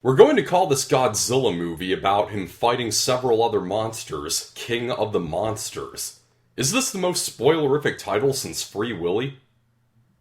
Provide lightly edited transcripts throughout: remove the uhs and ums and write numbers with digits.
We're going to call this Godzilla movie about him fighting several other monsters, King of the Monsters. Is this the most spoilerific title since Free Willy?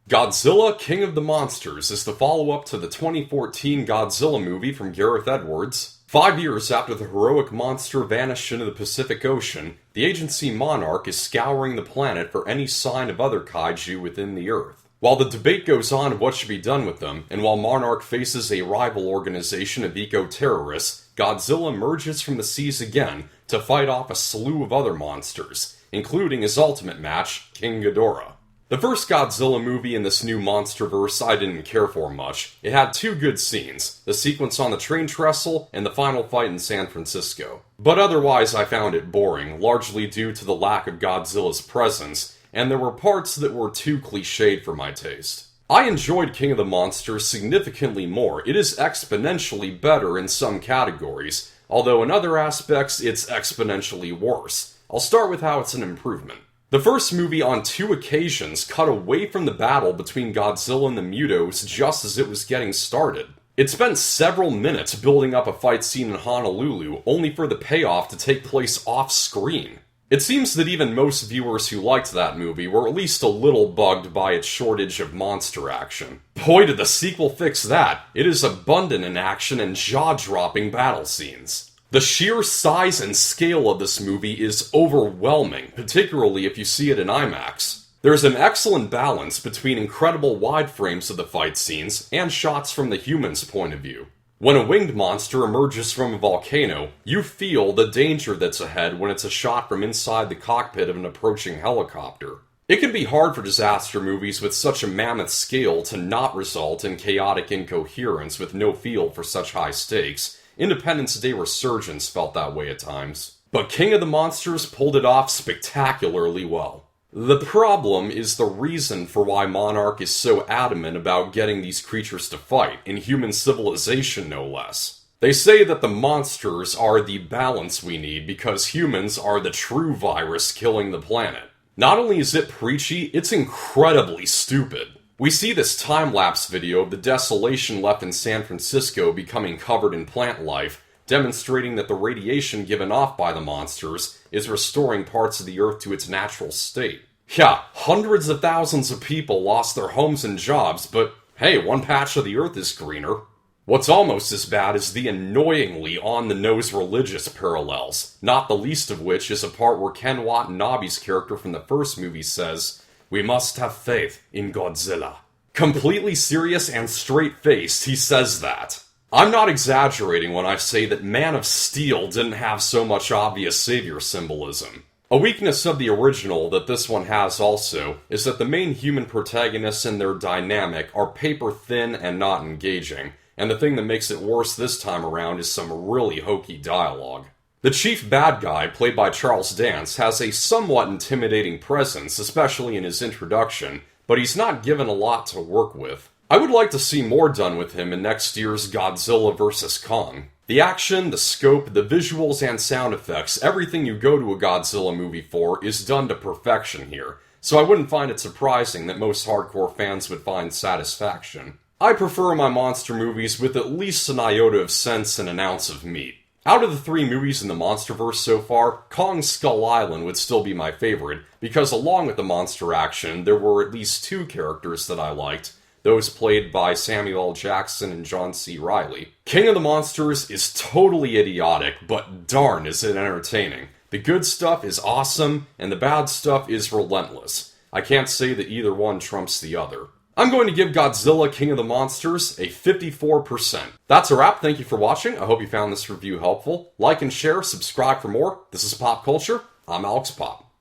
Godzilla, King of the Monsters is the follow-up to the 2014 Godzilla movie from Gareth Edwards. 5 years after the heroic monster vanished into the Pacific Ocean, the agency Monarch is scouring the planet for any sign of other kaiju within the Earth. While the debate goes on of what should be done with them, and while Monarch faces a rival organization of eco-terrorists, Godzilla emerges from the seas again to fight off a slew of other monsters, including his ultimate match, King Ghidorah. The first Godzilla movie in this new monsterverse I didn't care for much. It had two good scenes, the sequence on the train trestle and the final fight in San Francisco. But otherwise I found it boring, largely due to the lack of Godzilla's presence, and there were parts that were too cliched for my taste. I enjoyed King of the Monsters significantly more. It is exponentially better in some categories, although in other aspects it's exponentially worse. I'll start with how it's an improvement. The first movie on two occasions cut away from the battle between Godzilla and the Mutos just as it was getting started. It spent several minutes building up a fight scene in Honolulu, only for the payoff to take place off-screen. It seems that even most viewers who liked that movie were at least a little bugged by its shortage of monster action. Boy, did the sequel fix that! It is abundant in action and jaw-dropping battle scenes. The sheer size and scale of this movie is overwhelming, particularly if you see it in IMAX. There's an excellent balance between incredible wide frames of the fight scenes and shots from the human's point of view. When a winged monster emerges from a volcano, you feel the danger that's ahead when it's a shot from inside the cockpit of an approaching helicopter. It can be hard for disaster movies with such a mammoth scale to not result in chaotic incoherence with no feel for such high stakes. Independence Day Resurgence felt that way at times. But King of the Monsters pulled it off spectacularly well. The problem is the reason for why Monarch is so adamant about getting these creatures to fight, in human civilization no less. They say that the monsters are the balance we need because humans are the true virus killing the planet. Not only is it preachy, it's incredibly stupid. We see this time-lapse video of the desolation left in San Francisco becoming covered in plant life, demonstrating that the radiation given off by the monsters is restoring parts of the Earth to its natural state. Yeah, hundreds of thousands of people lost their homes and jobs, but hey, one patch of the Earth is greener. What's almost as bad is the annoyingly on-the-nose religious parallels, not the least of which is a part where Ken Watanabe's character from the first movie says, "We must have faith in Godzilla." Completely serious and straight-faced, he says that. I'm not exaggerating when I say that Man of Steel didn't have so much obvious savior symbolism. A weakness of the original that this one has also is that the main human protagonists and their dynamic are paper-thin and not engaging, and the thing that makes it worse this time around is some really hokey dialogue. The chief bad guy, played by Charles Dance, has a somewhat intimidating presence, especially in his introduction, but he's not given a lot to work with. I would like to see more done with him in next year's Godzilla vs. Kong. The action, the scope, the visuals and sound effects, everything you go to a Godzilla movie for is done to perfection here, so I wouldn't find it surprising that most hardcore fans would find satisfaction. I prefer my monster movies with at least an iota of sense and an ounce of meat. Out of the three movies in the Monsterverse so far, Kong Skull Island would still be my favorite, because along with the monster action, there were at least two characters that I liked, those played by Samuel L. Jackson and John C. Reilly. King of the Monsters is totally idiotic, but darn is it entertaining. The good stuff is awesome, and the bad stuff is relentless. I can't say that either one trumps the other. I'm going to give Godzilla King of the Monsters a 54%. That's a wrap, thank you for watching, I hope you found this review helpful. Like and share, subscribe for more. This is Pop Culture, I'm Alex Pop.